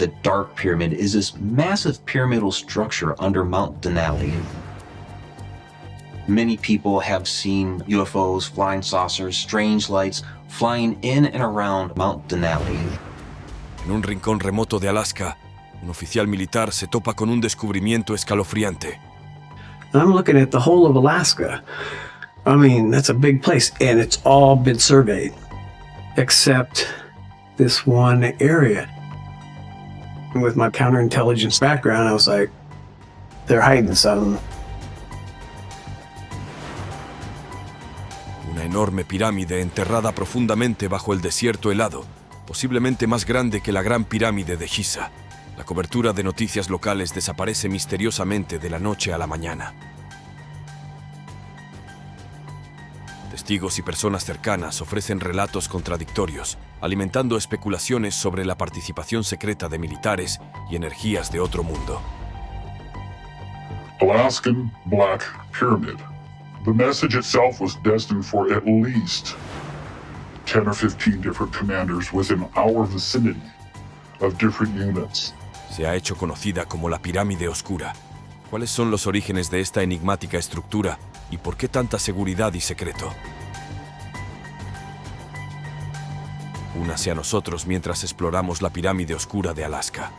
The Dark Pyramid is this massive pyramidal structure under Mount Denali. Many people have seen UFOs, flying saucers, strange lights flying in and around Mount Denali. En un rincón remoto de Alaska, un oficial militar se topa con un descubrimiento escalofriante. I'm looking at the whole of Alaska. I mean, that's a big place, and it's all been surveyed, except this one area. And with my counterintelligence background, I was like, they're hiding something. Una enorme pirámide enterrada profundamente bajo el desierto helado, posiblemente más grande que la Gran Pirámide de Giza. La cobertura de noticias locales desaparece misteriosamente de la noche a la mañana. Testigos y personas cercanas ofrecen relatos contradictorios, alimentando especulaciones sobre la participación secreta de militares y energías de otro mundo. Alaskan Black Pyramid. The message itself was destined for at least 10 or 15 different commanders within our vicinity of different units. Se ha hecho conocida como la Pirámide Oscura. ¿Cuáles son los orígenes de esta enigmática estructura y por qué tanta seguridad y secreto? Únase a nosotros mientras exploramos la Pirámide Oscura de Alaska.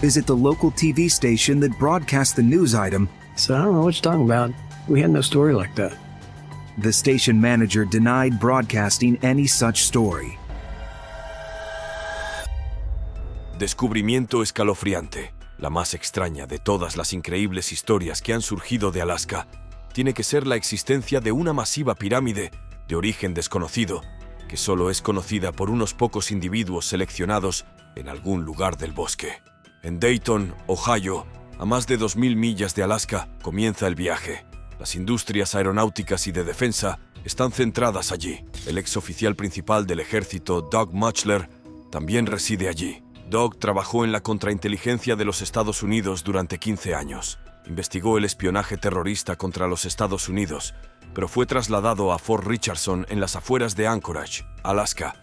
Visit the local TV station that broadcast the news item. So I don't know what you're talking about. We had no story like that. The station manager denied broadcasting any such story. Descubrimiento escalofriante. La más extraña de todas las increíbles historias que han surgido de Alaska tiene que ser la existencia de una masiva pirámide de origen desconocido que solo es conocida por unos pocos individuos seleccionados en algún lugar del bosque. En Dayton, Ohio, a más de 2.000 millas de Alaska, comienza el viaje. Las industrias aeronáuticas y de defensa están centradas allí. El exoficial principal del ejército, Doug Muchler, también reside allí. Doug trabajó en la contrainteligencia de los Estados Unidos durante 15 años. Investigó el espionaje terrorista contra los Estados Unidos, pero fue trasladado a Fort Richardson en las afueras de Anchorage, Alaska,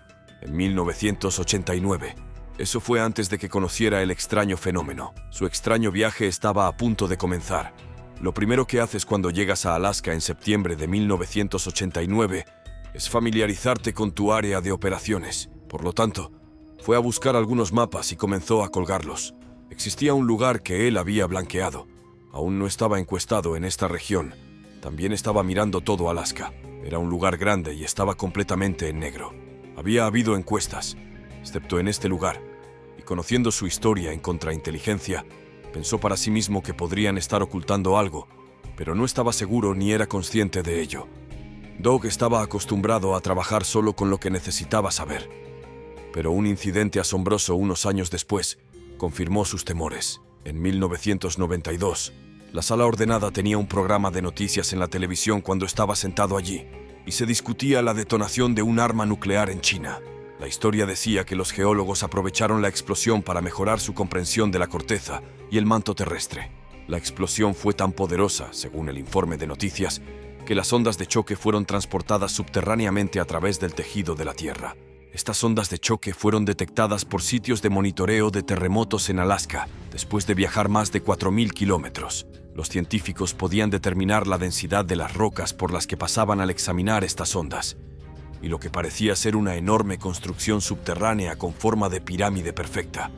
en 1989. Eso fue antes de que conociera el extraño fenómeno. Su extraño viaje estaba a punto de comenzar. Lo primero que haces cuando llegas a Alaska en septiembre de 1989 es familiarizarte con tu área de operaciones. Por lo tanto, fue a buscar algunos mapas y comenzó a colgarlos. Existía un lugar que él había blanqueado. Aún no estaba encuestado en esta región. También estaba mirando todo Alaska. Era un lugar grande y estaba completamente en negro. Había habido encuestas, excepto en este lugar, y conociendo su historia en contrainteligencia, pensó para sí mismo que podrían estar ocultando algo, pero no estaba seguro ni era consciente de ello. Doug estaba acostumbrado a trabajar solo con lo que necesitaba saber. Pero un incidente asombroso unos años después confirmó sus temores. En 1992, la Sala Ordenada tenía un programa de noticias en la televisión cuando estaba sentado allí, y se discutía la detonación de un arma nuclear en China. La historia decía que los geólogos aprovecharon la explosión para mejorar su comprensión de la corteza y el manto terrestre. La explosión fue tan poderosa, según el informe de noticias, que las ondas de choque fueron transportadas subterráneamente a través del tejido de la Tierra. Estas ondas de choque fueron detectadas por sitios de monitoreo de terremotos en Alaska, después de viajar más de 4.000 kilómetros. Los científicos podían determinar la densidad de las rocas por las que pasaban al examinar estas ondas, y lo que parecía ser una enorme construcción subterránea con forma de pirámide perfecta.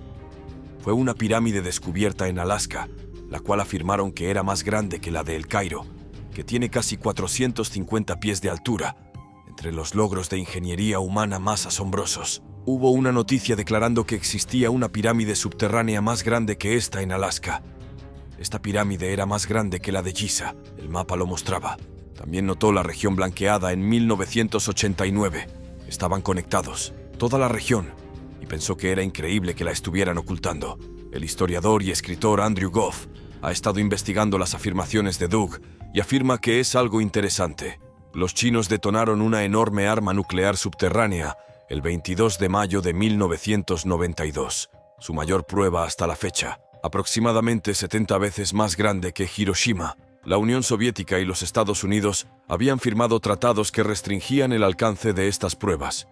Fue una pirámide descubierta en Alaska, la cual afirmaron que era más grande que la de El Cairo, que tiene casi 450 pies de altura. Entre los logros de ingeniería humana más asombrosos, hubo una noticia declarando que existía una pirámide subterránea más grande que esta en Alaska. Esta pirámide era más grande que la de Giza, el mapa lo mostraba. También notó la región blanqueada en 1989. Estaban conectados, toda la región, y pensó que era increíble que la estuvieran ocultando. El historiador y escritor Andrew Goff ha estado investigando las afirmaciones de Doug y afirma que es algo interesante. Los chinos detonaron una enorme arma nuclear subterránea el 22 de mayo de 1992, su mayor prueba hasta la fecha, aproximadamente 70 veces más grande que Hiroshima. La Unión Soviética y los Estados Unidos habían firmado tratados que restringían el alcance de estas pruebas.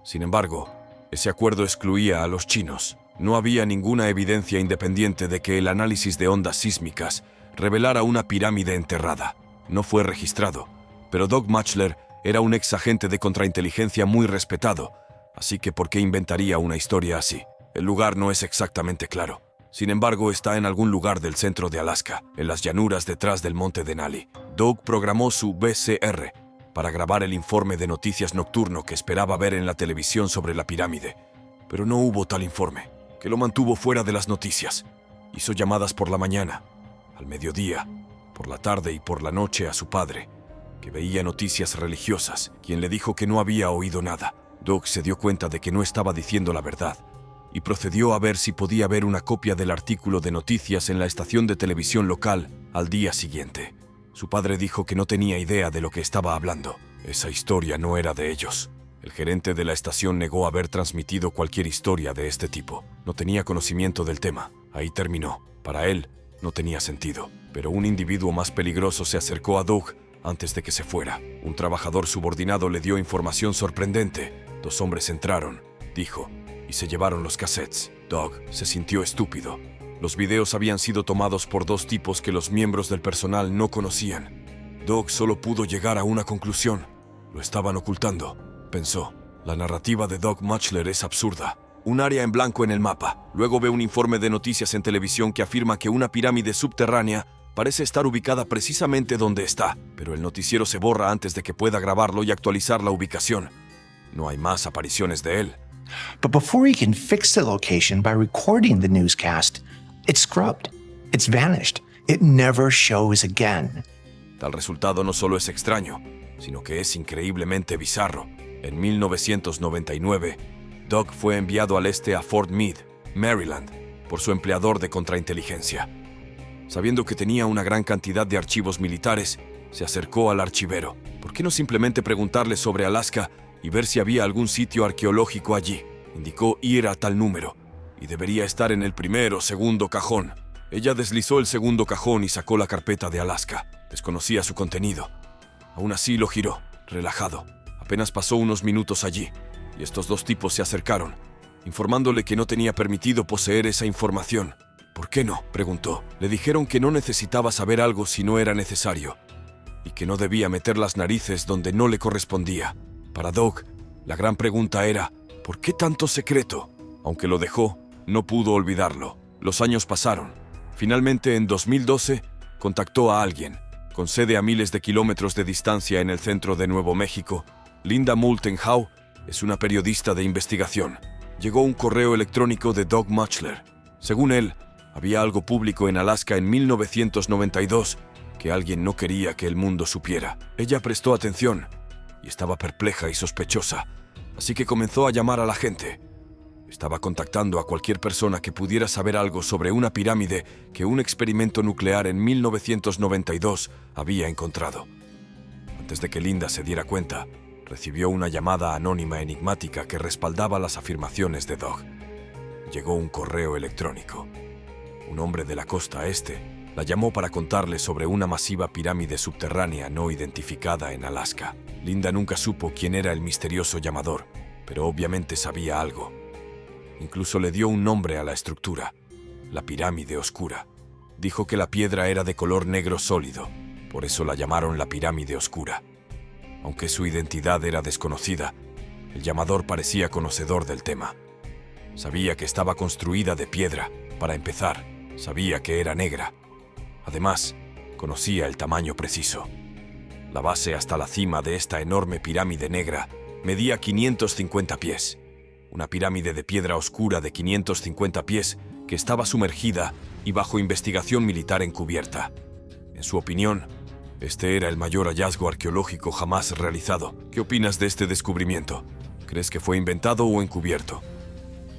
Sin embargo, ese acuerdo excluía a los chinos. No había ninguna evidencia independiente de que el análisis de ondas sísmicas revelara una pirámide enterrada. No fue registrado, pero Doug Matchler era un ex agente de contrainteligencia muy respetado, así que ¿por qué inventaría una historia así? El lugar no es exactamente claro. Sin embargo, está en algún lugar del centro de Alaska, en las llanuras detrás del monte Denali. Doug programó su VCR para grabar el informe de noticias nocturno que esperaba ver en la televisión sobre la pirámide, pero no hubo tal informe, que lo mantuvo fuera de las noticias. Hizo llamadas por la mañana, al mediodía, por la tarde y por la noche a su padre, que veía noticias religiosas, quien le dijo que no había oído nada. Doug se dio cuenta de que no estaba diciendo la verdad y procedió a ver si podía ver una copia del artículo de noticias en la estación de televisión local al día siguiente. Su padre dijo que no tenía idea de lo que estaba hablando. Esa historia no era de ellos. El gerente de la estación negó haber transmitido cualquier historia de este tipo. No tenía conocimiento del tema. Ahí terminó. Para él, no tenía sentido. Pero un individuo más peligroso se acercó a Doug antes de que se fuera. Un trabajador subordinado le dio información sorprendente. 2 hombres entraron, dijo, y se llevaron los cassettes. Doug se sintió estúpido. Los videos habían sido tomados por 2 tipos que los miembros del personal no conocían. Doug solo pudo llegar a una conclusión. Lo estaban ocultando, pensó. La narrativa de Doug Matchler es absurda. Un área en blanco en el mapa. Luego ve un informe de noticias en televisión que afirma que una pirámide subterránea parece estar ubicada precisamente donde está, pero el noticiero se borra antes de que pueda grabarlo y actualizar la ubicación. No hay más apariciones de él. But before he can fix the location by recording the newscast, it's scrubbed. It's vanished. It never shows again. Tal resultado no solo es extraño, sino que es increíblemente bizarro. En 1999, Doug fue enviado al este a Fort Meade, Maryland, por su empleador de contrainteligencia. Sabiendo que tenía una gran cantidad de archivos militares, se acercó al archivero. ¿Por qué no simplemente preguntarle sobre Alaska y ver si había algún sitio arqueológico allí? Indicó ir a tal número, y debería estar en el primer o segundo cajón. Ella deslizó el segundo cajón y sacó la carpeta de Alaska. Desconocía su contenido. Aún así lo giró, relajado. Apenas pasó unos minutos allí, y estos 2 tipos se acercaron, informándole que no tenía permitido poseer esa información. ¿Por qué no?, preguntó. Le dijeron que no necesitaba saber algo si no era necesario, y que no debía meter las narices donde no le correspondía. Para Doug, la gran pregunta era, ¿por qué tanto secreto? Aunque lo dejó, no pudo olvidarlo. Los años pasaron. Finalmente, en 2012, contactó a alguien, con sede a miles de kilómetros de distancia en el centro de Nuevo México. Linda Moulton Howe es una periodista de investigación. Llegó un correo electrónico de Doug Matchler. Según él, había algo público en Alaska en 1992 que alguien no quería que el mundo supiera. Ella prestó atención y estaba perpleja y sospechosa, así que comenzó a llamar a la gente. Estaba contactando a cualquier persona que pudiera saber algo sobre una pirámide que un experimento nuclear en 1992 había encontrado. Antes de que Linda se diera cuenta, recibió una llamada anónima enigmática que respaldaba las afirmaciones de Doug. Llegó un correo electrónico. Un hombre de la costa este la llamó para contarle sobre una masiva pirámide subterránea no identificada en Alaska. Linda nunca supo quién era el misterioso llamador, pero obviamente sabía algo. Incluso le dio un nombre a la estructura, la pirámide oscura. Dijo que la piedra era de color negro sólido, por eso la llamaron la pirámide oscura. Aunque su identidad era desconocida, el llamador parecía conocedor del tema. Sabía que estaba construida de piedra. Para empezar, sabía que era negra. Además, conocía el tamaño preciso. La base hasta la cima de esta enorme pirámide negra medía 550 pies. Una pirámide de piedra oscura de 550 pies que estaba sumergida y bajo investigación militar encubierta. En su opinión, este era el mayor hallazgo arqueológico jamás realizado. ¿Qué opinas de este descubrimiento? ¿Crees que fue inventado o encubierto?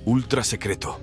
Ultra secreto.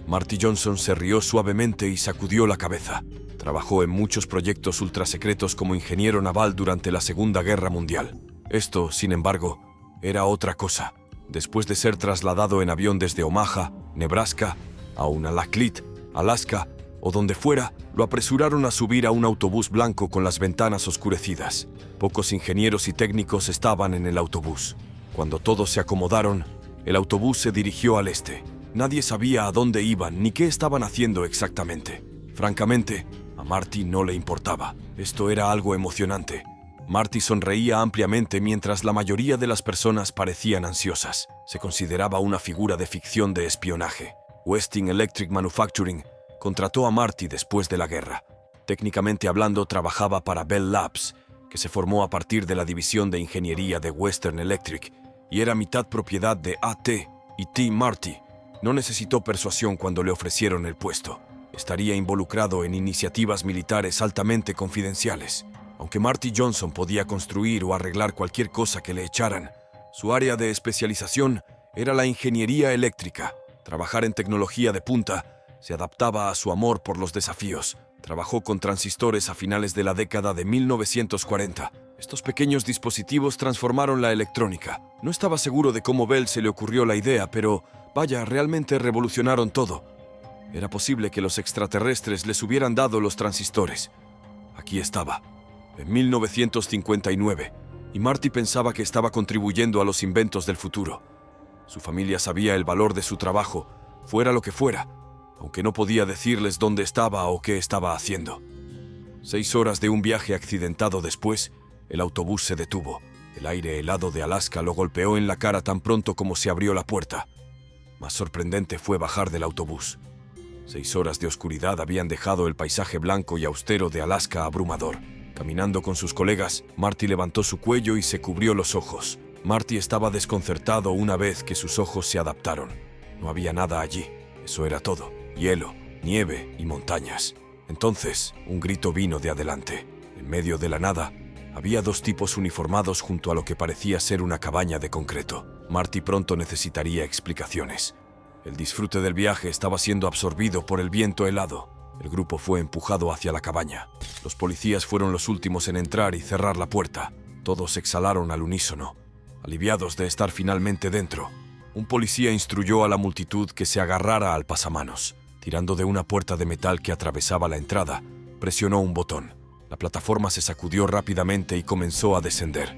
Marty Johnson se rió suavemente y sacudió la cabeza. Trabajó en muchos proyectos ultrasecretos como ingeniero naval durante la Segunda Guerra Mundial. Esto, sin embargo, era otra cosa. Después de ser trasladado en avión desde Omaha, Nebraska, a Unalakleet, Alaska, o donde fuera, lo apresuraron a subir a un autobús blanco con las ventanas oscurecidas. Pocos ingenieros y técnicos estaban en el autobús. Cuando todos se acomodaron, el autobús se dirigió al este. Nadie sabía a dónde iban ni qué estaban haciendo exactamente. Francamente, a Marty no le importaba. Esto era algo emocionante. Marty sonreía ampliamente mientras la mayoría de las personas parecían ansiosas. Se consideraba una figura de ficción de espionaje. Westing Electric Manufacturing contrató a Marty después de la guerra. Técnicamente hablando, trabajaba para Bell Labs, que se formó a partir de la división de ingeniería de Western Electric y era mitad propiedad de A.T. y T. Marty. No necesitó persuasión cuando le ofrecieron el puesto. Estaría involucrado en iniciativas militares altamente confidenciales. Aunque Marty Johnson podía construir o arreglar cualquier cosa que le echaran, su área de especialización era la ingeniería eléctrica. Trabajar en tecnología de punta se adaptaba a su amor por los desafíos. Trabajó con transistores a finales de la década de 1940. Estos pequeños dispositivos transformaron la electrónica. No estaba seguro de cómo Bell se le ocurrió la idea, pero vaya, realmente revolucionaron todo. Era posible que los extraterrestres les hubieran dado los transistores. Aquí estaba, en 1959, y Marty pensaba que estaba contribuyendo a los inventos del futuro. Su familia sabía el valor de su trabajo, fuera lo que fuera, aunque no podía decirles dónde estaba o qué estaba haciendo. 6 horas de un viaje accidentado después, el autobús se detuvo. El aire helado de Alaska lo golpeó en la cara tan pronto como se abrió la puerta. Más sorprendente fue bajar del autobús. 6 horas de oscuridad habían dejado el paisaje blanco y austero de Alaska abrumador. Caminando con sus colegas, Marty levantó su cuello y se cubrió los ojos. Marty estaba desconcertado una vez que sus ojos se adaptaron. No había nada allí. Eso era todo. Hielo, nieve y montañas. Entonces, un grito vino de adelante. En medio de la nada, había 2 tipos uniformados junto a lo que parecía ser una cabaña de concreto. Marty pronto necesitaría explicaciones. El disfrute del viaje estaba siendo absorbido por el viento helado. El grupo fue empujado hacia la cabaña. Los policías fueron los últimos en entrar y cerrar la puerta. Todos exhalaron al unísono, aliviados de estar finalmente dentro. Un policía instruyó a la multitud que se agarrara al pasamanos. Tirando de una puerta de metal que atravesaba la entrada, presionó un botón. La plataforma se sacudió rápidamente y comenzó a descender.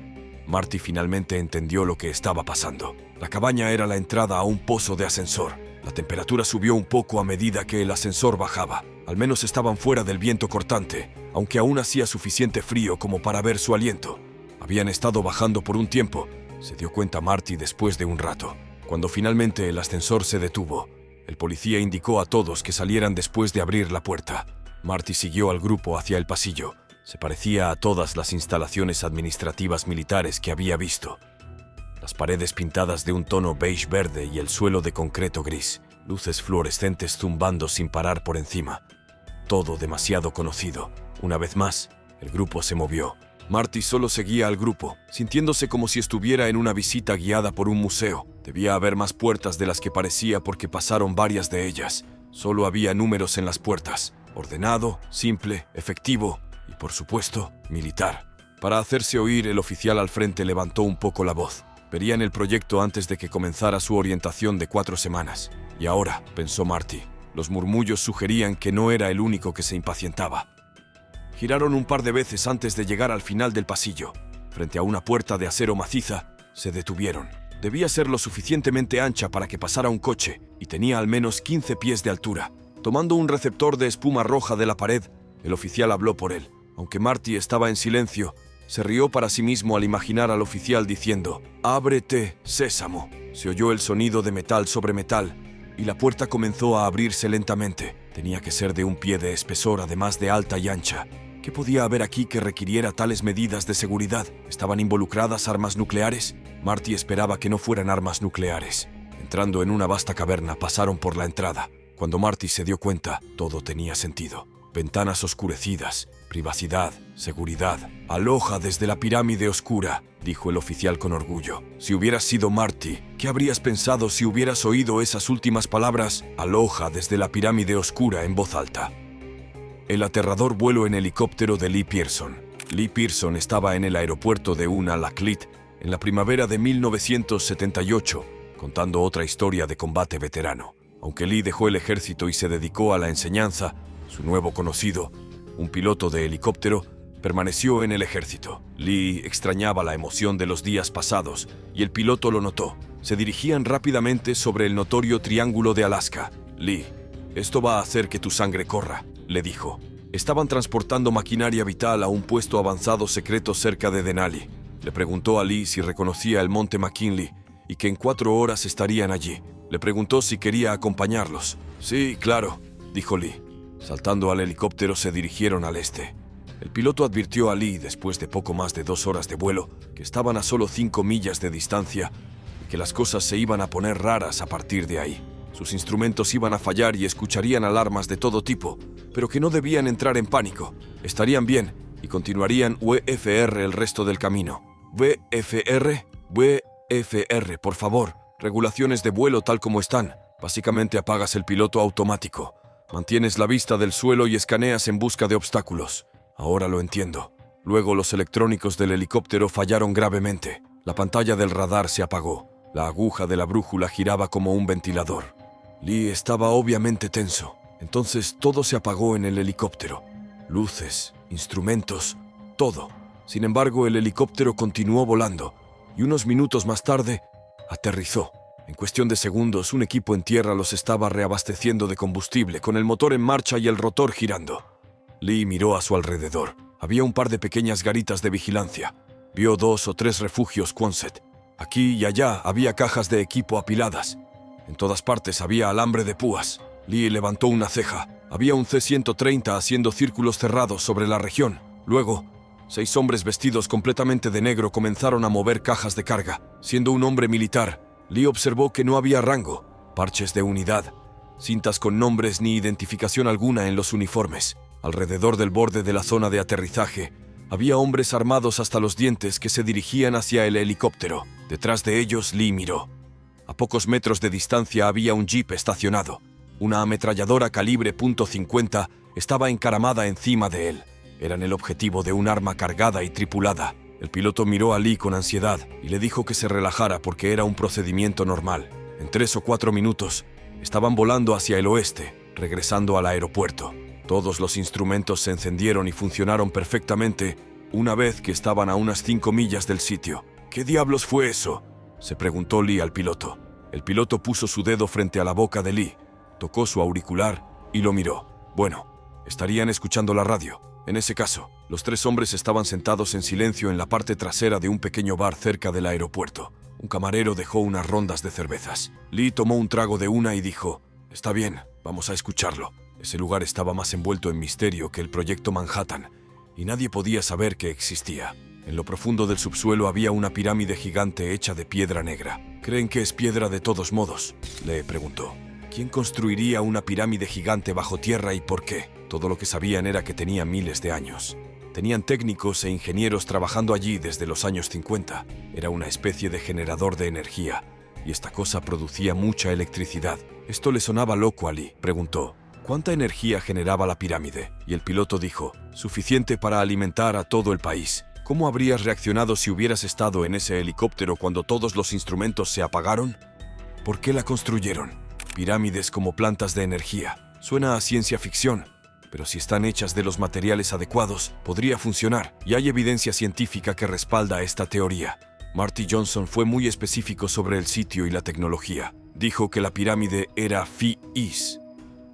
Marty finalmente entendió lo que estaba pasando. La cabaña era la entrada a un pozo de ascensor. La temperatura subió un poco a medida que el ascensor bajaba. Al menos estaban fuera del viento cortante, aunque aún hacía suficiente frío como para ver su aliento. Habían estado bajando por un tiempo, se dio cuenta Marty después de un rato. Cuando finalmente el ascensor se detuvo, el policía indicó a todos que salieran después de abrir la puerta. Marty siguió al grupo hacia el pasillo. Se parecía a todas las instalaciones administrativas militares que había visto. Las paredes pintadas de un tono beige verde y el suelo de concreto gris. Luces fluorescentes zumbando sin parar por encima. Todo demasiado conocido. Una vez más, el grupo se movió. Marty solo seguía al grupo, sintiéndose como si estuviera en una visita guiada por un museo. Debía haber más puertas de las que parecía porque pasaron varias de ellas. Solo había números en las puertas. Ordenado, simple, efectivo y, por supuesto, militar. Para hacerse oír, el oficial al frente levantó un poco la voz. Verían el proyecto antes de que comenzara su orientación de 4 semanas. Y ahora, pensó Marty, los murmullos sugerían que no era el único que se impacientaba. Giraron un par de veces antes de llegar al final del pasillo. Frente a una puerta de acero maciza, se detuvieron. Debía ser lo suficientemente ancha para que pasara un coche y tenía al menos 15 pies de altura. Tomando un receptor de espuma roja de la pared, el oficial habló por él. Aunque Marty estaba en silencio, se rió para sí mismo al imaginar al oficial diciendo: «Ábrete, sésamo». Se oyó el sonido de metal sobre metal y la puerta comenzó a abrirse lentamente. Tenía que ser de un pie de espesor, además de alta y ancha. ¿Qué podía haber aquí que requiriera tales medidas de seguridad? ¿Estaban involucradas armas nucleares? Marty esperaba que no fueran armas nucleares. Entrando en una vasta caverna, pasaron por la entrada. Cuando Marty se dio cuenta, todo tenía sentido. Ventanas oscurecidas, privacidad, seguridad. «Aloha desde la pirámide oscura», dijo el oficial con orgullo. Si hubieras sido Marty, ¿qué habrías pensado si hubieras oído esas últimas palabras? «Aloha desde la pirámide oscura» en voz alta. El aterrador vuelo en helicóptero de Lee Pearson. Lee Pearson estaba en el aeropuerto de Unalakleet en la primavera de 1978, contando otra historia de combate veterano. Aunque Lee dejó el ejército y se dedicó a la enseñanza, su nuevo conocido, un piloto de helicóptero, permaneció en el ejército. Lee extrañaba la emoción de los días pasados y el piloto lo notó. se dirigían rápidamente sobre el notorio Triángulo de Alaska. Lee, esto va a hacer que tu sangre corra, le dijo. Estaban transportando maquinaria vital a un puesto avanzado secreto cerca de Denali. Le preguntó a Lee si reconocía el monte McKinley y que en 4 horas estarían allí. Le preguntó si quería acompañarlos. Sí, claro, dijo Lee. Saltando al helicóptero se dirigieron al este. El piloto advirtió a Lee, después de poco más de 2 horas de vuelo, que estaban a solo 5 millas de distancia y que las cosas se iban a poner raras a partir de ahí. Sus instrumentos iban a fallar y escucharían alarmas de todo tipo, pero que no debían entrar en pánico. Estarían bien y continuarían VFR el resto del camino. VFR, por favor. Regulaciones de vuelo tal como están. Básicamente apagas el piloto automático. Mantienes la vista del suelo y escaneas en busca de obstáculos. Ahora lo entiendo. Luego los electrónicos del helicóptero fallaron gravemente. La pantalla del radar se apagó. La aguja de la brújula giraba como un ventilador. Lee estaba obviamente tenso. Entonces todo se apagó en el helicóptero. Luces, instrumentos, todo. Sin embargo, el helicóptero continuó volando y unos minutos más tarde aterrizó. En cuestión de segundos, un equipo en tierra los estaba reabasteciendo de combustible, con el motor en marcha y el rotor girando. Lee miró a su alrededor. Había un par de pequeñas garitas de vigilancia. Vio 2 o 3 refugios Quonset. Aquí y allá había cajas de equipo apiladas. En todas partes había alambre de púas. Lee levantó una ceja. Había un C-130 haciendo círculos cerrados sobre la región. Luego, 6 hombres vestidos completamente de negro comenzaron a mover cajas de carga. Siendo un hombre militar, Lee observó que no había rango, parches de unidad, cintas con nombres ni identificación alguna en los uniformes. Alrededor del borde de la zona de aterrizaje, había hombres armados hasta los dientes que se dirigían hacia el helicóptero. Detrás de ellos, Lee miró. A pocos metros de distancia había un jeep estacionado. Una ametralladora calibre .50 estaba encaramada encima de él. Eran el objetivo de un arma cargada y tripulada. El piloto miró a Lee con ansiedad y le dijo que se relajara porque era un procedimiento normal. En 3 o 4 minutos, estaban volando hacia el oeste, regresando al aeropuerto. Todos los instrumentos se encendieron y funcionaron perfectamente una vez que estaban a unas 5 millas del sitio. ¿Qué diablos fue eso?, se preguntó Lee al piloto. El piloto puso su dedo frente a la boca de Lee, tocó su auricular y lo miró. Bueno, estarían escuchando la radio. En ese caso, los 3 hombres estaban sentados en silencio en la parte trasera de un pequeño bar cerca del aeropuerto. Un camarero dejó unas rondas de cervezas. Lee tomó un trago de una y dijo: «Está bien, vamos a escucharlo». Ese lugar estaba más envuelto en misterio que el Proyecto Manhattan, y nadie podía saber que existía. En lo profundo del subsuelo había una pirámide gigante hecha de piedra negra. ¿Creen que es piedra de todos modos?, le preguntó. ¿Quién construiría una pirámide gigante bajo tierra y por qué? Todo lo que sabían era que tenía miles de años. Tenían técnicos e ingenieros trabajando allí desde los años 50. Era una especie de generador de energía, y esta cosa producía mucha electricidad. ¿Esto le sonaba loco a Lee?, preguntó. ¿Cuánta energía generaba la pirámide? Y el piloto dijo: suficiente para alimentar a todo el país. ¿Cómo habrías reaccionado si hubieras estado en ese helicóptero cuando todos los instrumentos se apagaron? ¿Por qué la construyeron? Pirámides como plantas de energía. Suena a ciencia ficción, pero si están hechas de los materiales adecuados, podría funcionar, y hay evidencia científica que respalda esta teoría. Marty Johnson fue muy específico sobre el sitio y la tecnología. Dijo que la pirámide era Phi-Is.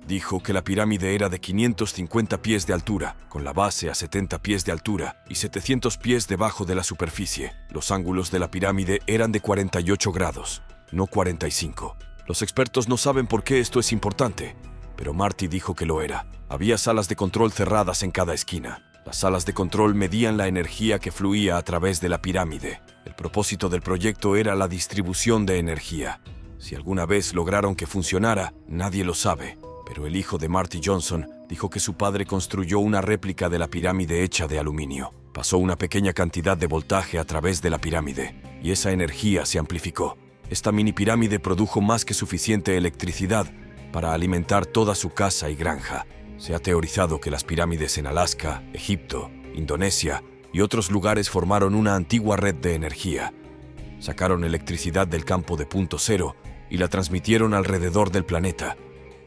Dijo que la pirámide era de 550 pies de altura, con la base a 70 pies de altura y 700 pies debajo de la superficie. Los ángulos de la pirámide eran de 48 grados, no 45. Los expertos no saben por qué esto es importante, pero Marty dijo que lo era. Había salas de control cerradas en cada esquina. Las salas de control medían la energía que fluía a través de la pirámide. El propósito del proyecto era la distribución de energía. Si alguna vez lograron que funcionara, nadie lo sabe. Pero el hijo de Marty Johnson dijo que su padre construyó una réplica de la pirámide hecha de aluminio. Pasó una pequeña cantidad de voltaje a través de la pirámide, y esa energía se amplificó. Esta mini pirámide produjo más que suficiente electricidad para alimentar toda su casa y granja. Se ha teorizado que las pirámides en Alaska, Egipto, Indonesia y otros lugares formaron una antigua red de energía. Sacaron electricidad del campo de punto cero y la transmitieron alrededor del planeta,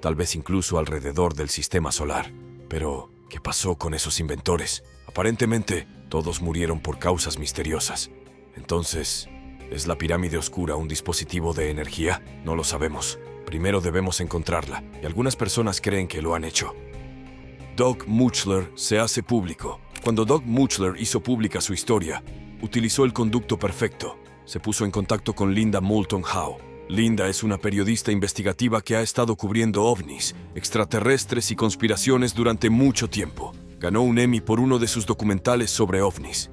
tal vez incluso alrededor del sistema solar. Pero, ¿qué pasó con esos inventores? Aparentemente, todos murieron por causas misteriosas. Entonces, ¿Es la pirámide oscura un dispositivo de energía? No lo sabemos. Primero debemos encontrarla, y algunas personas creen que lo han hecho. Doug Muchler se hace público. Cuando Doug Muchler hizo pública su historia, utilizó el conducto perfecto. Se puso en contacto con Linda Moulton Howe. Linda es una periodista investigativa que ha estado cubriendo ovnis, extraterrestres y conspiraciones durante mucho tiempo. Ganó un Emmy por uno de sus documentales sobre ovnis.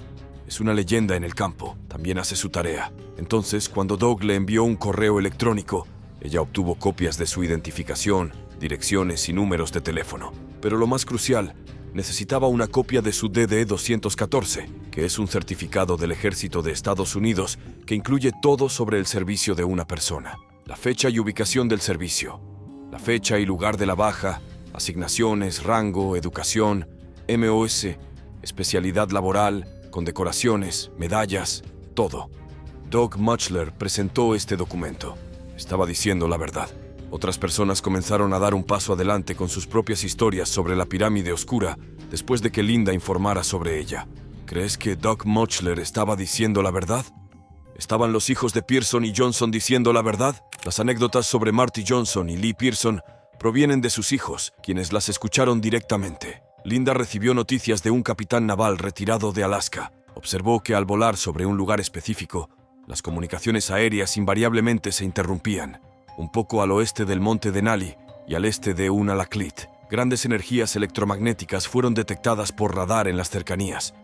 Es una leyenda en el campo, también hace su tarea. Entonces, cuando Doug le envió un correo electrónico, ella obtuvo copias de su identificación, direcciones y números de teléfono. Pero lo más crucial, necesitaba una copia de su DD-214, que es un certificado del Ejército de Estados Unidos que incluye todo sobre el servicio de una persona. La fecha y ubicación del servicio, la fecha y lugar de la baja, asignaciones, rango, educación, MOS, especialidad laboral, condecoraciones, medallas, todo. Doug Muchler presentó este documento. Estaba diciendo la verdad. Otras personas comenzaron a dar un paso adelante con sus propias historias sobre la pirámide oscura después de que Linda informara sobre ella. ¿Crees que Doug Muchler estaba diciendo la verdad? ¿Estaban los hijos de Pearson y Johnson diciendo la verdad? Las anécdotas sobre Marty Johnson y Lee Pearson provienen de sus hijos, quienes las escucharon directamente. Linda recibió noticias de un capitán naval retirado de Alaska. Observó que al volar sobre un lugar específico, las comunicaciones aéreas invariablemente se interrumpían. Un poco al oeste del monte Denali y al este de Unalakleet, grandes energías electromagnéticas fueron detectadas por radar en las cercanías.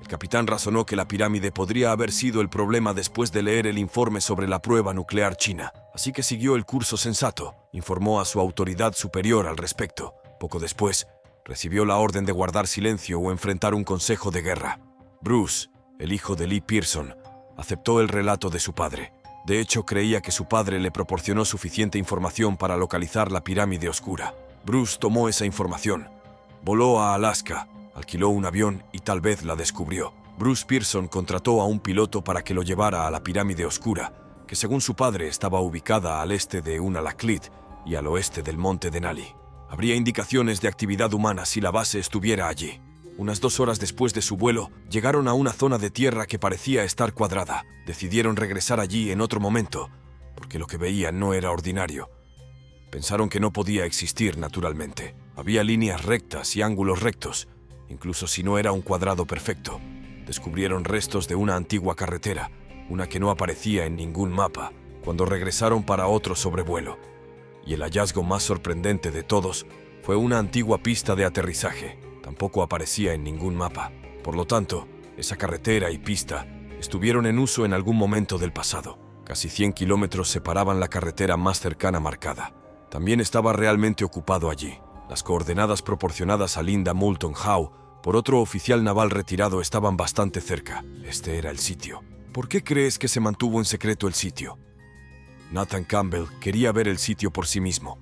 El capitán razonó que la pirámide podría haber sido el problema después de leer el informe sobre la prueba nuclear china, así que siguió el curso sensato, informó a su autoridad superior al respecto. Poco después, recibió la orden de guardar silencio o enfrentar un consejo de guerra. Bruce, el hijo de Lee Pearson, aceptó el relato de su padre. De hecho, creía que su padre le proporcionó suficiente información para localizar la pirámide oscura. Bruce tomó esa información, voló a Alaska, alquiló un avión y tal vez la descubrió. Bruce Pearson contrató a un piloto para que lo llevara a la pirámide oscura, que según su padre estaba ubicada al este de Unalakleet y al oeste del monte Denali. Habría indicaciones de actividad humana si la base estuviera allí. Unas 2 horas después de su vuelo, llegaron a una zona de tierra que parecía estar cuadrada. Decidieron regresar allí en otro momento, porque lo que veían no era ordinario. Pensaron que no podía existir naturalmente. Había líneas rectas y ángulos rectos, incluso si no era un cuadrado perfecto. Descubrieron restos de una antigua carretera, una que no aparecía en ningún mapa, cuando regresaron para otro sobrevuelo. Y el hallazgo más sorprendente de todos fue una antigua pista de aterrizaje. Tampoco aparecía en ningún mapa. Por lo tanto, esa carretera y pista estuvieron en uso en algún momento del pasado. Casi 100 kilómetros separaban la carretera más cercana marcada. También estaba realmente ocupado allí. Las coordenadas proporcionadas a Linda Moulton Howe por otro oficial naval retirado estaban bastante cerca. Este era el sitio. ¿Por qué crees que se mantuvo en secreto el sitio? Nathan Campbell quería ver el sitio por sí mismo.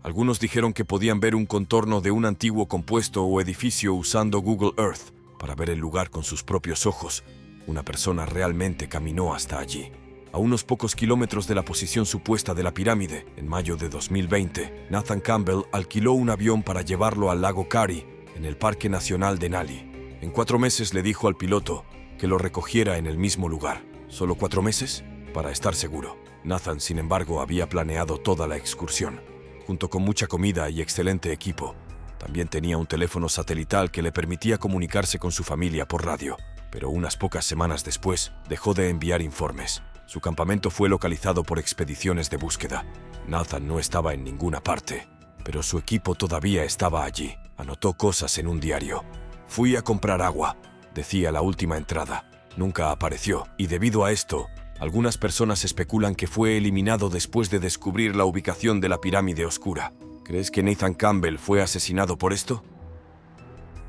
Algunos dijeron que podían ver un contorno de un antiguo compuesto o edificio usando Google Earth. Para ver el lugar con sus propios ojos, una persona realmente caminó hasta allí. A unos pocos kilómetros de la posición supuesta de la pirámide, en mayo de 2020, Nathan Campbell alquiló un avión para llevarlo al lago Kari, en el Parque Nacional Denali. En 4 meses le dijo al piloto que lo recogiera en el mismo lugar. ¿Solo 4 meses? Para estar seguro. Nathan, sin embargo, había planeado toda la excursión. Junto con mucha comida y excelente equipo, también tenía un teléfono satelital que le permitía comunicarse con su familia por radio. Pero unas pocas semanas después, dejó de enviar informes. Su campamento fue localizado por expediciones de búsqueda. Nathan no estaba en ninguna parte, pero su equipo todavía estaba allí. Anotó cosas en un diario. Fui a comprar agua, decía la última entrada. Nunca apareció, y debido a esto, algunas personas especulan que fue eliminado después de descubrir la ubicación de la pirámide oscura. ¿Crees que Nathan Campbell fue asesinado por esto?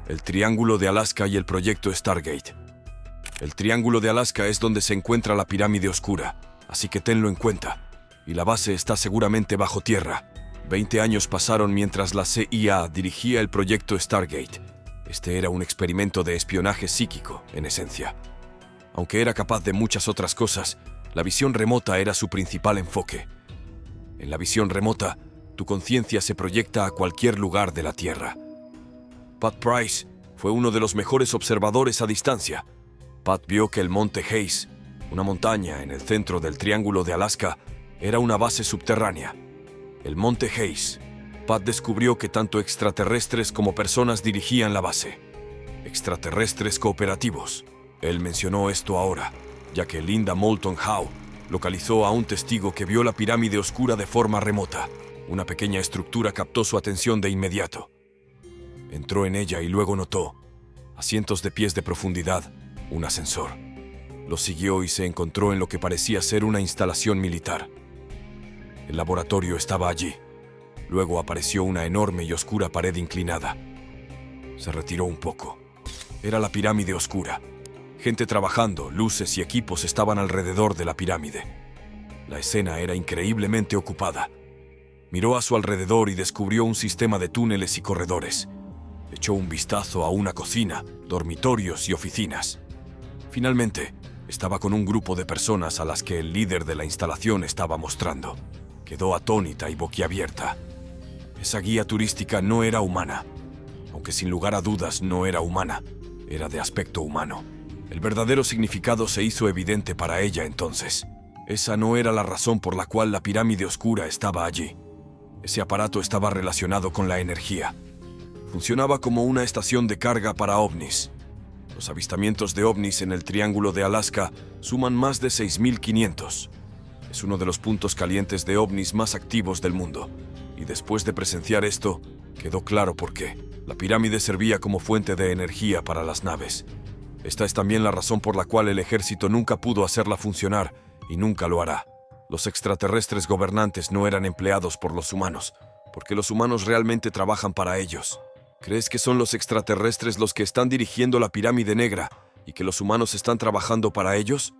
El Triángulo de Alaska y el proyecto Stargate. El Triángulo de Alaska es donde se encuentra la pirámide oscura, así que tenlo en cuenta. Y la base está seguramente bajo tierra. 20 años pasaron mientras la CIA dirigía el proyecto Stargate. Este era un experimento de espionaje psíquico, en esencia. Aunque era capaz de muchas otras cosas, la visión remota era su principal enfoque. En la visión remota, tu conciencia se proyecta a cualquier lugar de la Tierra. Pat Price fue uno de los mejores observadores a distancia. Pat vio que el monte Hayes, Una montaña en el centro del Triángulo de Alaska era una base subterránea, el Monte Hayes. Pat descubrió que tanto extraterrestres como personas dirigían la base. Extraterrestres cooperativos. Él mencionó esto ahora, ya que Linda Moulton Howe localizó a un testigo que vio la pirámide oscura de forma remota. Una pequeña estructura captó su atención de inmediato. Entró en ella y luego notó, a cientos de pies de profundidad, un ascensor. Lo siguió y se encontró en lo que parecía ser una instalación militar. El laboratorio estaba allí. Luego apareció una enorme y oscura pared inclinada. Se retiró un poco. Era la pirámide oscura. Gente trabajando, luces y equipos estaban alrededor de la pirámide. La escena era increíblemente ocupada. Miró a su alrededor y descubrió un sistema de túneles y corredores. Echó un vistazo a una cocina, dormitorios y oficinas. Finalmente, estaba con un grupo de personas a las que el líder de la instalación estaba mostrando. Quedó atónita y boquiabierta. Esa guía turística no era humana. Aunque sin lugar a dudas no era humana, era de aspecto humano. El verdadero significado se hizo evidente para ella entonces. Esa no era la razón por la cual la pirámide oscura estaba allí. Ese aparato estaba relacionado con la energía. Funcionaba como una estación de carga para ovnis. Los avistamientos de ovnis en el Triángulo de Alaska suman más de 6.500. Es uno de los puntos calientes de ovnis más activos del mundo. Y después de presenciar esto, quedó claro por qué. La pirámide servía como fuente de energía para las naves. Esta es también la razón por la cual el ejército nunca pudo hacerla funcionar y nunca lo hará. Los extraterrestres gobernantes no eran empleados por los humanos, porque los humanos realmente trabajan para ellos. ¿Crees que son los extraterrestres los que están dirigiendo la pirámide negra y que los humanos están trabajando para ellos?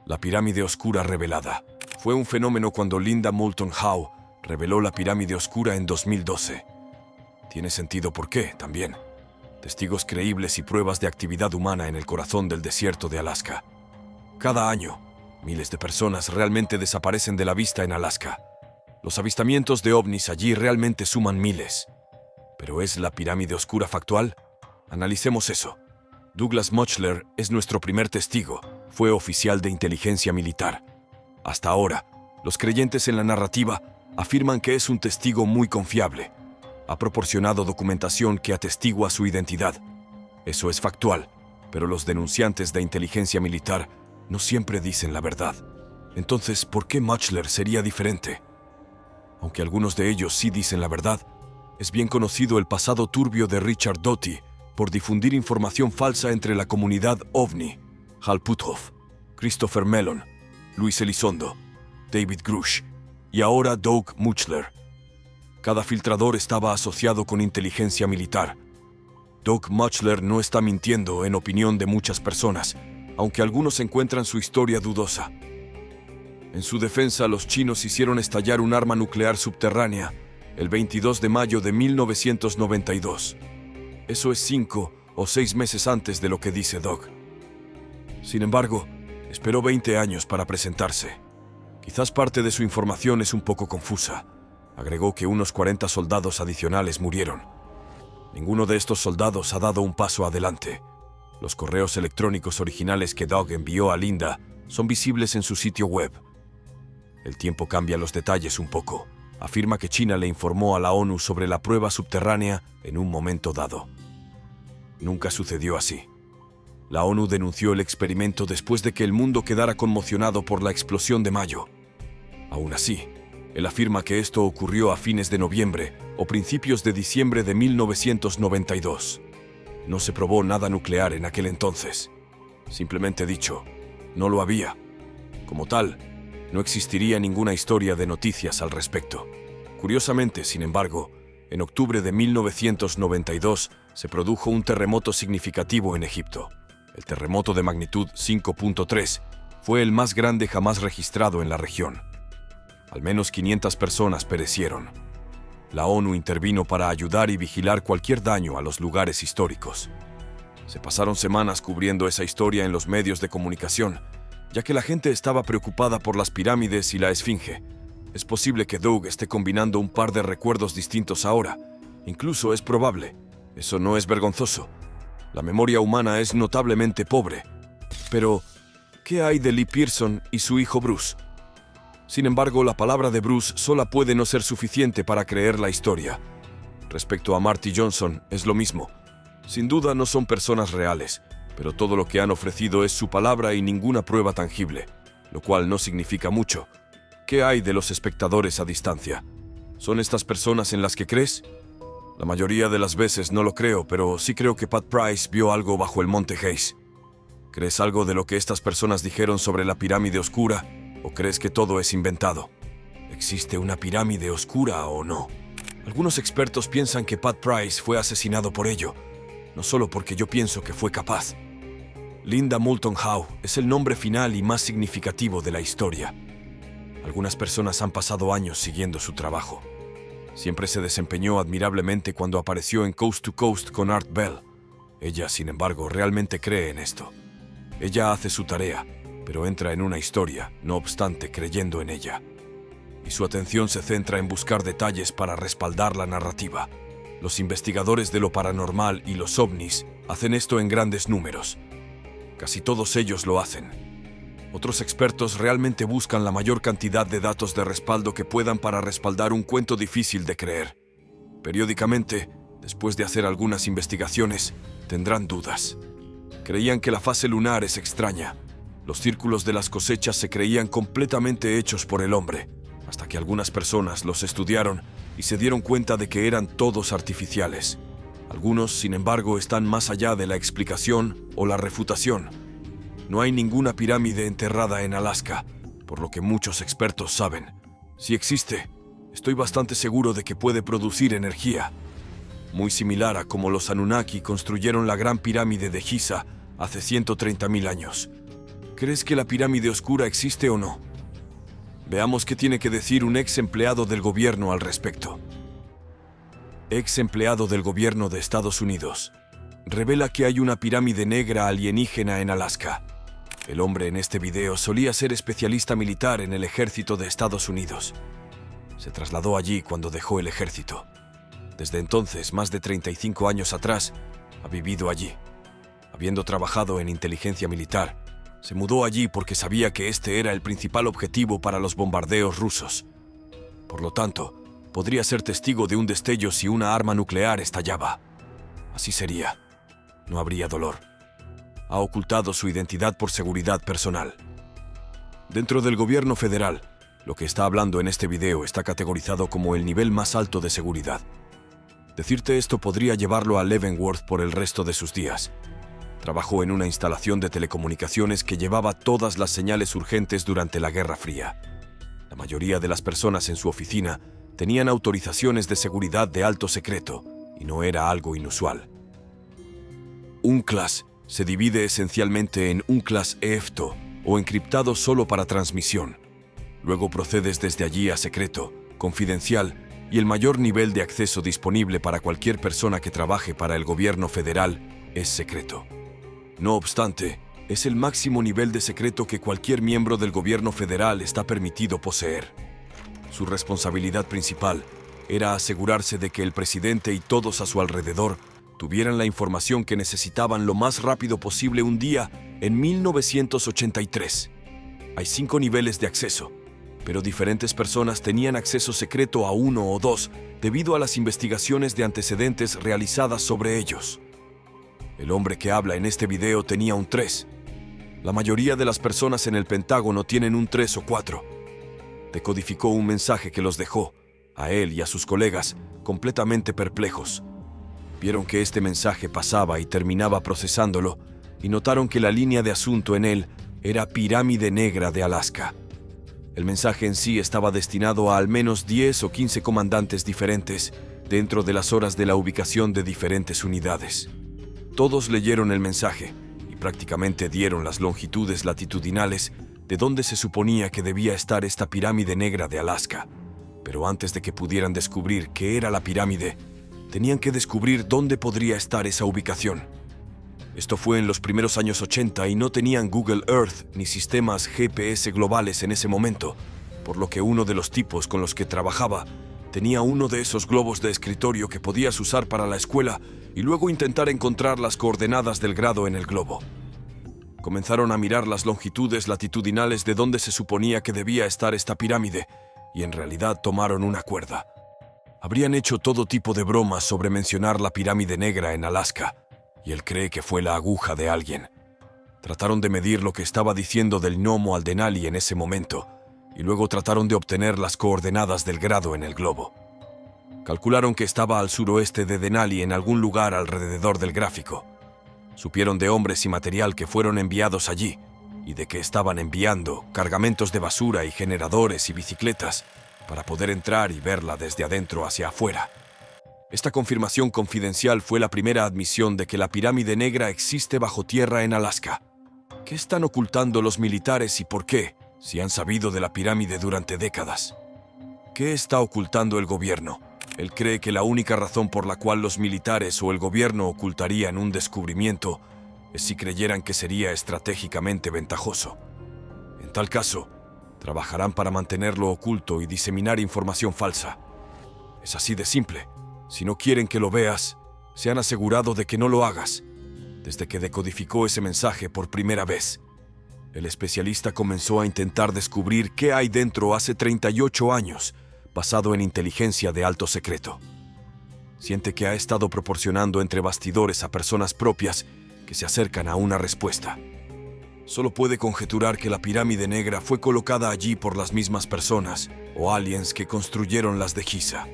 La pirámide oscura revelada. Fue un fenómeno cuando Linda Moulton Howe reveló la pirámide oscura en 2012. Tiene sentido por qué, también. Testigos creíbles y pruebas de actividad humana en el corazón del desierto de Alaska. Cada año, miles de personas realmente desaparecen de la vista en Alaska. Los avistamientos de ovnis allí realmente suman miles. ¿Pero es la pirámide oscura factual? Analicemos eso. Douglas Mutchler es nuestro primer testigo. Fue oficial de inteligencia militar. Hasta ahora, los creyentes en la narrativa afirman que es un testigo muy confiable. Ha proporcionado documentación que atestigua su identidad. Eso es factual, pero los denunciantes de inteligencia militar no siempre dicen la verdad. Entonces, ¿por qué Mutchler sería diferente? Aunque algunos de ellos sí dicen la verdad, es bien conocido el pasado turbio de Richard Doty por difundir información falsa entre la comunidad OVNI. Hal Puthoff, Christopher Mellon, Luis Elizondo, David Grush y ahora Doug Mutchler. Cada filtrador estaba asociado con inteligencia militar. Doug Mutchler no está mintiendo en opinión de muchas personas, aunque algunos encuentran su historia dudosa. En su defensa, los chinos hicieron estallar un arma nuclear subterránea el 22 de mayo de 1992. Eso es 5 o 6 meses antes de lo que dice Doug. Sin embargo, esperó 20 años para presentarse. Quizás parte de su información es un poco confusa. Agregó que unos 40 soldados adicionales murieron. Ninguno de estos soldados ha dado un paso adelante. Los correos electrónicos originales que Doug envió a Linda son visibles en su sitio web. El tiempo cambia los detalles un poco. Afirma que China le informó a la ONU sobre la prueba subterránea en un momento dado. Nunca sucedió así. La ONU denunció el experimento después de que el mundo quedara conmocionado por la explosión de mayo. Aún así, él afirma que esto ocurrió a fines de noviembre o principios de diciembre de 1992. No se probó nada nuclear en aquel entonces. Simplemente dicho, no lo había. Como tal, no existiría ninguna historia de noticias al respecto. Curiosamente, sin embargo, en octubre de 1992 se produjo un terremoto significativo en Egipto. El terremoto de magnitud 5.3 fue el más grande jamás registrado en la región. Al menos 500 personas perecieron. La ONU intervino para ayudar y vigilar cualquier daño a los lugares históricos. Se pasaron semanas cubriendo esa historia en los medios de comunicación, ya que la gente estaba preocupada por las pirámides y la esfinge. Es posible que Doug esté combinando un par de recuerdos distintos ahora. Incluso es probable. Eso no es vergonzoso. La memoria humana es notablemente pobre. Pero, ¿Qué hay de Lee Pearson y su hijo Bruce? Sin embargo, la palabra de Bruce sola puede no ser suficiente para creer la historia. Respecto a Marty Johnson, es lo mismo. Sin duda no son personas reales, pero todo lo que han ofrecido es su palabra y ninguna prueba tangible, lo cual no significa mucho. ¿Qué hay de los espectadores a distancia? ¿Son estas personas en las que crees? La mayoría de las veces no lo creo, pero sí creo que Pat Price vio algo bajo el monte Hayes. ¿Crees algo de lo que estas personas dijeron sobre la pirámide oscura, o crees que todo es inventado? ¿Existe una pirámide oscura o no? Algunos expertos piensan que Pat Price fue asesinado por ello, no solo porque yo pienso que fue capaz. Linda Moulton Howe es el nombre final y más significativo de la historia. Algunas personas han pasado años siguiendo su trabajo. Siempre se desempeñó admirablemente cuando apareció en Coast to Coast con Art Bell. Ella, sin embargo, realmente cree en esto. Ella hace su tarea, pero entra en una historia, no obstante creyendo en ella. Y su atención se centra en buscar detalles para respaldar la narrativa. Los investigadores de lo paranormal y los ovnis hacen esto en grandes números. Casi todos ellos lo hacen. Otros expertos realmente buscan la mayor cantidad de datos de respaldo que puedan para respaldar un cuento difícil de creer. Periódicamente, después de hacer algunas investigaciones, tendrán dudas. Creían que la fase lunar es extraña. Los círculos de las cosechas se creían completamente hechos por el hombre, hasta que algunas personas los estudiaron y se dieron cuenta de que eran todos artificiales. Algunos, sin embargo, están más allá de la explicación o la refutación. No hay ninguna pirámide enterrada en Alaska, por lo que muchos expertos saben. Si existe, estoy bastante seguro de que puede producir energía. Muy similar a como los Anunnaki construyeron la Gran Pirámide de Giza hace 130.000 años. ¿Crees que la pirámide oscura existe o no? Veamos qué tiene que decir un ex empleado del gobierno al respecto. Ex empleado del gobierno de Estados Unidos. Revela que hay una pirámide negra alienígena en Alaska. El hombre en este video solía ser especialista militar en el ejército de Estados Unidos. Se trasladó allí cuando dejó el ejército. Desde entonces, más de 35 años atrás, ha vivido allí. Habiendo trabajado en inteligencia militar, se mudó allí porque sabía que este era el principal objetivo para los bombardeos rusos. Por lo tanto, podría ser testigo de un destello si una arma nuclear estallaba. Así sería. No habría dolor. Ha ocultado su identidad por seguridad personal. Dentro del gobierno federal, lo que está hablando en este video está categorizado como el nivel más alto de seguridad. Decirte esto podría llevarlo a Leavenworth por el resto de sus días. Trabajó en una instalación de telecomunicaciones que llevaba todas las señales urgentes durante la Guerra Fría. La mayoría de las personas en su oficina tenían autorizaciones de seguridad de alto secreto, y no era algo inusual. UNCLAS se divide esencialmente en UNCLAS EFTO, o encriptado solo para transmisión. Luego procedes desde allí a secreto, confidencial y el mayor nivel de acceso disponible para cualquier persona que trabaje para el gobierno federal es secreto. No obstante, es el máximo nivel de secreto que cualquier miembro del gobierno federal está permitido poseer. Su responsabilidad principal era asegurarse de que el presidente y todos a su alrededor tuvieran la información que necesitaban lo más rápido posible un día en 1983. Hay 5 niveles de acceso, pero diferentes personas tenían acceso secreto a 1 o 2 debido a las investigaciones de antecedentes realizadas sobre ellos. El hombre que habla en este video tenía un 3. La mayoría de las personas en el Pentágono tienen un 3 o 4. Decodificó un mensaje que los dejó, a él y a sus colegas, completamente perplejos. Vieron que este mensaje pasaba y terminaba procesándolo, y notaron que la línea de asunto en él era Pirámide Negra de Alaska. El mensaje en sí estaba destinado a al menos 10 o 15 comandantes diferentes dentro de las horas de la ubicación de diferentes unidades. Todos leyeron el mensaje y prácticamente dieron las longitudes latitudinales de donde se suponía que debía estar esta pirámide negra de Alaska. Pero antes de que pudieran descubrir qué era la pirámide, tenían que descubrir dónde podría estar esa ubicación. Esto fue en los primeros años 80 y no tenían Google Earth ni sistemas GPS globales en ese momento, por lo que uno de los tipos con los que trabajaba tenía uno de esos globos de escritorio que podías usar para la escuela y luego intentar encontrar las coordenadas del grado en el globo. Comenzaron a mirar las longitudes latitudinales de donde se suponía que debía estar esta pirámide, y en realidad tomaron una cuerda. Habrían hecho todo tipo de bromas sobre mencionar la pirámide negra en Alaska, y él cree que fue la aguja de alguien. Trataron de medir lo que estaba diciendo del gnomo al Denali en ese momento, y luego trataron de obtener las coordenadas del grado en el globo. Calcularon que estaba al suroeste de Denali en algún lugar alrededor del gráfico. Supieron de hombres y material que fueron enviados allí, y de que estaban enviando cargamentos de basura y generadores y bicicletas para poder entrar y verla desde adentro hacia afuera. Esta confirmación confidencial fue la primera admisión de que la pirámide negra existe bajo tierra en Alaska. ¿Qué están ocultando los militares y por qué, si han sabido de la pirámide durante décadas? ¿Qué está ocultando el gobierno? Él cree que la única razón por la cual los militares o el gobierno ocultarían un descubrimiento es si creyeran que sería estratégicamente ventajoso. En tal caso, trabajarán para mantenerlo oculto y diseminar información falsa. Es así de simple. Si no quieren que lo veas, se han asegurado de que no lo hagas. Desde que decodificó ese mensaje por primera vez, el especialista comenzó a intentar descubrir qué hay dentro hace 38 años, basado en inteligencia de alto secreto. Siente que ha estado proporcionando entre bastidores a personas propias que se acercan a una respuesta. Solo puede conjeturar que la pirámide negra fue colocada allí por las mismas personas o aliens que construyeron las de Giza.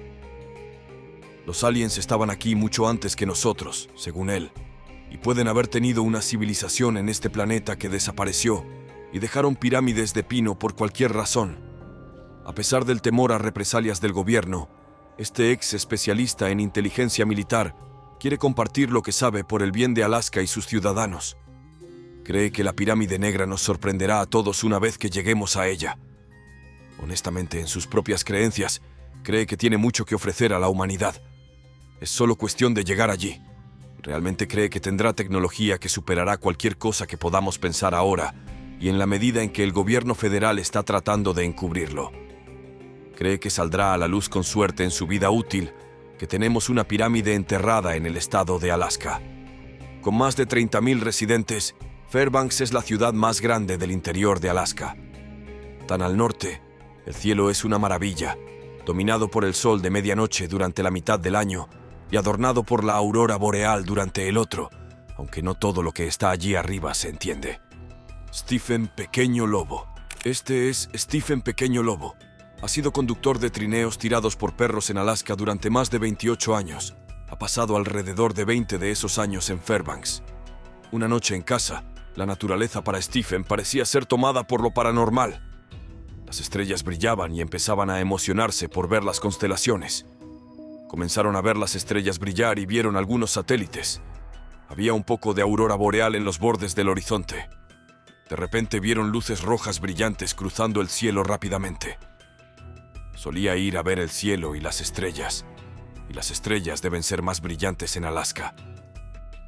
Los aliens estaban aquí mucho antes que nosotros, según él, y pueden haber tenido una civilización en este planeta que desapareció y dejaron pirámides de pino por cualquier razón. A pesar del temor a represalias del gobierno, este ex especialista en inteligencia militar quiere compartir lo que sabe por el bien de Alaska y sus ciudadanos. Cree que la pirámide negra nos sorprenderá a todos una vez que lleguemos a ella. Honestamente, en sus propias creencias, cree que tiene mucho que ofrecer a la humanidad. Es solo cuestión de llegar allí. Realmente cree que tendrá tecnología que superará cualquier cosa que podamos pensar ahora, y en la medida en que el gobierno federal está tratando de encubrirlo. Cree que saldrá a la luz con suerte en su vida útil que tenemos una pirámide enterrada en el estado de Alaska. Con más de 30.000 residentes, Fairbanks es la ciudad más grande del interior de Alaska. Tan al norte, el cielo es una maravilla, dominado por el sol de medianoche durante la mitad del año y adornado por la aurora boreal durante el otro, aunque no todo lo que está allí arriba se entiende. Stephen Pequeño Lobo. Este es Stephen Pequeño Lobo. Ha sido conductor de trineos tirados por perros en Alaska durante más de 28 años. Ha pasado alrededor de 20 de esos años en Fairbanks. Una noche en casa, la naturaleza para Stephen parecía ser tomada por lo paranormal. Las estrellas brillaban y empezaban a emocionarse por ver las constelaciones. Comenzaron a ver las estrellas brillar y vieron algunos satélites. Había un poco de aurora boreal en los bordes del horizonte. De repente vieron luces rojas brillantes cruzando el cielo rápidamente. Solía ir a ver el cielo y las estrellas deben ser más brillantes en Alaska.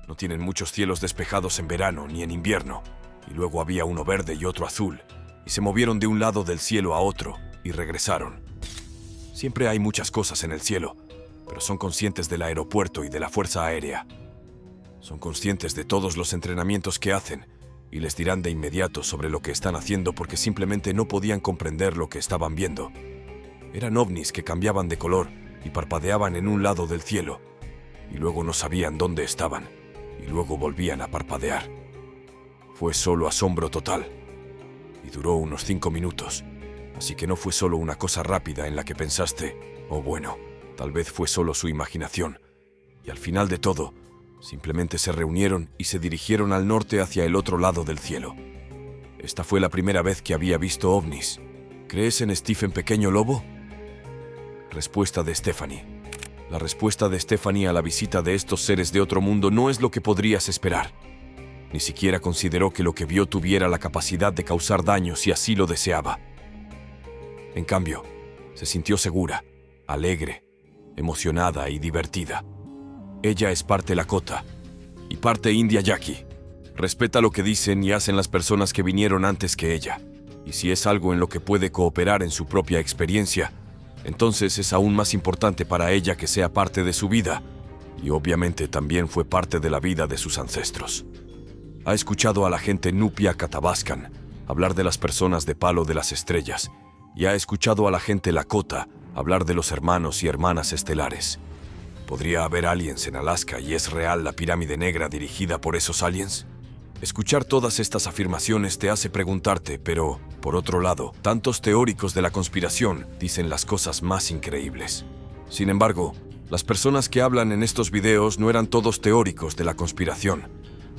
No tienen muchos cielos despejados en verano ni en invierno, y luego había uno verde y otro azul, y se movieron de un lado del cielo a otro y regresaron. Siempre hay muchas cosas en el cielo, pero son conscientes del aeropuerto y de la Fuerza Aérea. Son conscientes de todos los entrenamientos que hacen, y les dirán de inmediato sobre lo que están haciendo porque simplemente no podían comprender lo que estaban viendo. Eran ovnis que cambiaban de color y parpadeaban en un lado del cielo, y luego no sabían dónde estaban, y luego volvían a parpadear. Fue solo asombro total, y duró unos 5 minutos, así que no fue solo una cosa rápida en la que pensaste, oh bueno, tal vez fue solo su imaginación, y al final de todo, simplemente se reunieron y se dirigieron al norte hacia el otro lado del cielo. Esta fue la primera vez que había visto ovnis. ¿Crees en Stephen Pequeño Lobo? Respuesta de Stephanie. La respuesta de Stephanie a la visita de estos seres de otro mundo no es lo que podrías esperar. Ni siquiera consideró que lo que vio tuviera la capacidad de causar daño si así lo deseaba. En cambio, se sintió segura, alegre, emocionada y divertida. Ella es parte Lakota y parte India Yaqui. Respeta lo que dicen y hacen las personas que vinieron antes que ella. Y si es algo en lo que puede cooperar en su propia experiencia, entonces es aún más importante para ella que sea parte de su vida, y obviamente también fue parte de la vida de sus ancestros. Ha escuchado a la gente Nupia Catabascan hablar de las personas de Palo de las Estrellas y ha escuchado a la gente Lakota hablar de los hermanos y hermanas estelares. ¿Podría haber aliens en Alaska y es real la pirámide negra dirigida por esos aliens? Escuchar todas estas afirmaciones te hace preguntarte, pero, por otro lado, tantos teóricos de la conspiración dicen las cosas más increíbles. Sin embargo, las personas que hablan en estos videos no eran todos teóricos de la conspiración,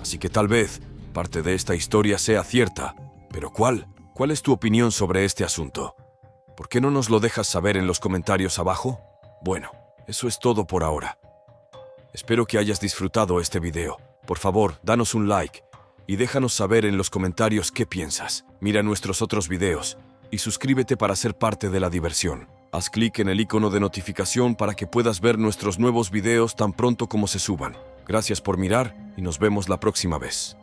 así que tal vez parte de esta historia sea cierta, pero ¿cuál? ¿Cuál es tu opinión sobre este asunto? ¿Por qué no nos lo dejas saber en los comentarios abajo? Bueno, eso es todo por ahora. Espero que hayas disfrutado este video. Por favor, danos un like y déjanos saber en los comentarios qué piensas. Mira nuestros otros videos y suscríbete para ser parte de la diversión. Haz clic en el icono de notificación para que puedas ver nuestros nuevos videos tan pronto como se suban. Gracias por mirar y nos vemos la próxima vez.